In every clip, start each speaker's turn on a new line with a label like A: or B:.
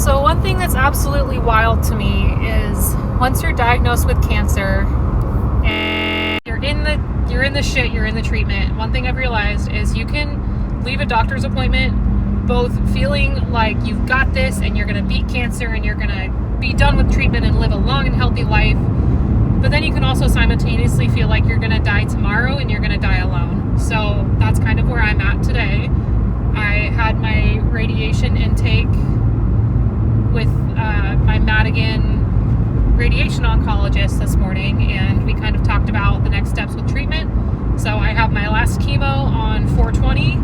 A: So one thing that's absolutely wild to me is once you're diagnosed with cancer and you're in the shit, you're in the treatment, one thing I've realized is you can leave a doctor's appointment both feeling like you've got this and you're going to beat cancer and you're going to be done with treatment and live a long and healthy life, but then you can also simultaneously feel like you're going to die tomorrow and you're going to die alone. So that's kind of where I'm at today. I had my radiation intake with my Madigan radiation oncologist this morning, and we kind of talked about the next steps with treatment. So I have my last chemo on 4/20,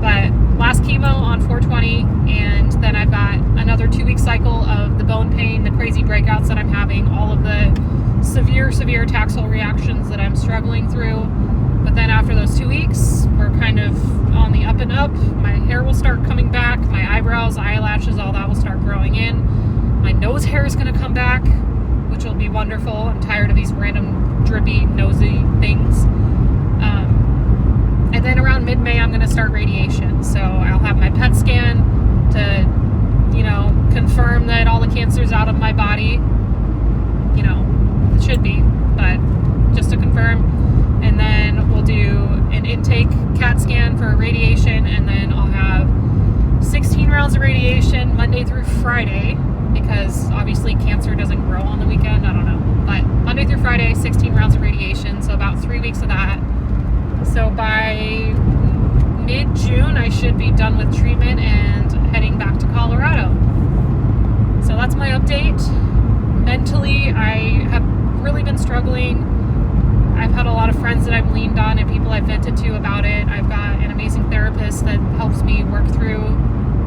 A: but last chemo on 4/20, and then I've got another 2-week cycle of the bone pain, the crazy breakouts that I'm having, all of the severe Taxol reactions that I'm struggling through. But then after those 2 weeks, we're kind of on the up and up. My hair will start coming back, my eyebrows, eyelashes, all that will start growing in. My nose hair is going to come back, which will be wonderful. I'm tired of these random drippy, nosy things. And then around mid-May, I'm going to start radiation. So I'll have my PET scan to, confirm that all the cancer's out of my body. It should be, but just to confirm. And then we'll do an intake CAT scan for radiation, and then I'll have 16 rounds of radiation Monday through Friday, because obviously cancer doesn't grow on the weekend. I don't know. But Monday through Friday, 16 rounds of radiation, so about 3 weeks of that. So by mid-June, I should be done with treatment and heading back to Colorado. So that's my update. Mentally, I have really been struggling. I've had a lot of friends that I've leaned on and people I've vented to about it. I've got an amazing therapist that helps me work through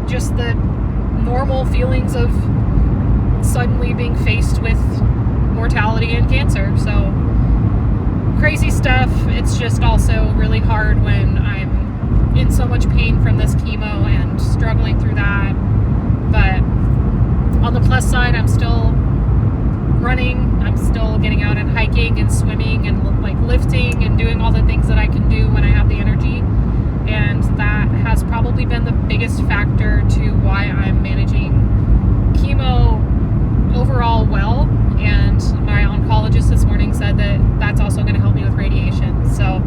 A: just the normal feelings of suddenly being faced with mortality and cancer. So crazy stuff. It's just also really hard when I'm in so much pain from this chemo and struggling through that. But on the plus side, I'm still running. I'm still getting out and hiking and swimming and lifting and doing all the things that I can do when I have the energy. And that has probably been the biggest factor to why I'm managing chemo overall well. And my oncologist this morning said that that's also going to help me with radiation. So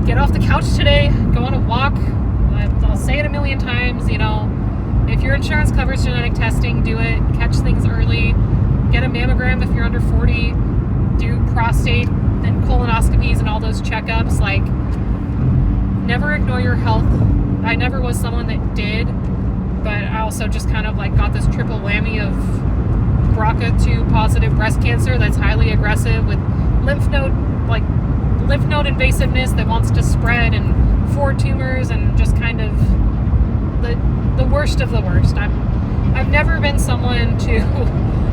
A: get off the couch today, go on a walk. I'll say it a million times, if your insurance covers genetic testing, do it. Catch things early. Get a mammogram if you're under 40. Do prostate and colonoscopies and all those checkups. Never ignore your health. I never was someone that did, but I also just kind of got this triple whammy of BRCA2 positive breast cancer that's highly aggressive with lymph node invasiveness that wants to spread, and 4 tumors, and just kind of the worst of the worst. I've never been someone to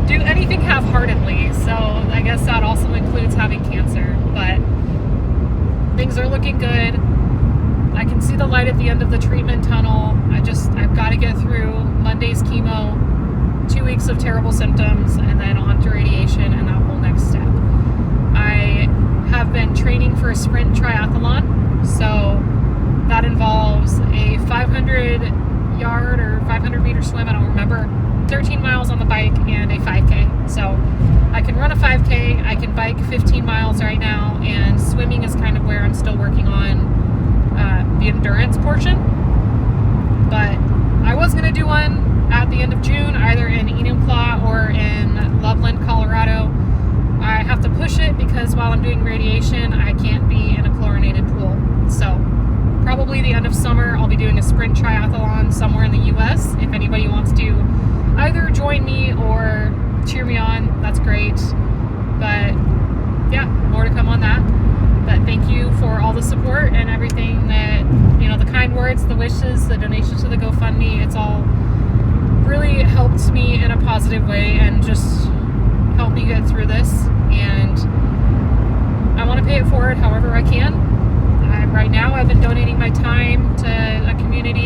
A: do anything half-heartedly, so I guess that also includes having cancer. But things are looking good. I can see the light at the end of the treatment tunnel. I've got to get through Monday's chemo, 2 weeks of terrible symptoms, and then on to radiation and that whole next step. I have been training for a sprint triathlon, so that involves a 500-yard or 500-meter swim, I don't remember, 13 miles on the bike, and a 5K. So I can run a 5K, I can bike 15 miles right now, and swimming is kind of where I'm still working on the endurance portion. But I was going to do one at the end of June, either in Enumclaw or in Loveland, Colorado. I have to push it because while I'm doing radiation, I can't be in a chlorinated pool. So probably the end of summer, I'll be doing a sprint triathlon somewhere in the U.S. If anybody wants to either join me or cheer me on, that's great. But yeah, more to come on that. But thank you for all the support and everything that, the kind words, the wishes, the donations to the GoFundMe. It's all really helped me in a positive way and just helped me get through this. And I want to pay it forward however I can. Right now, I've been donating my time to a community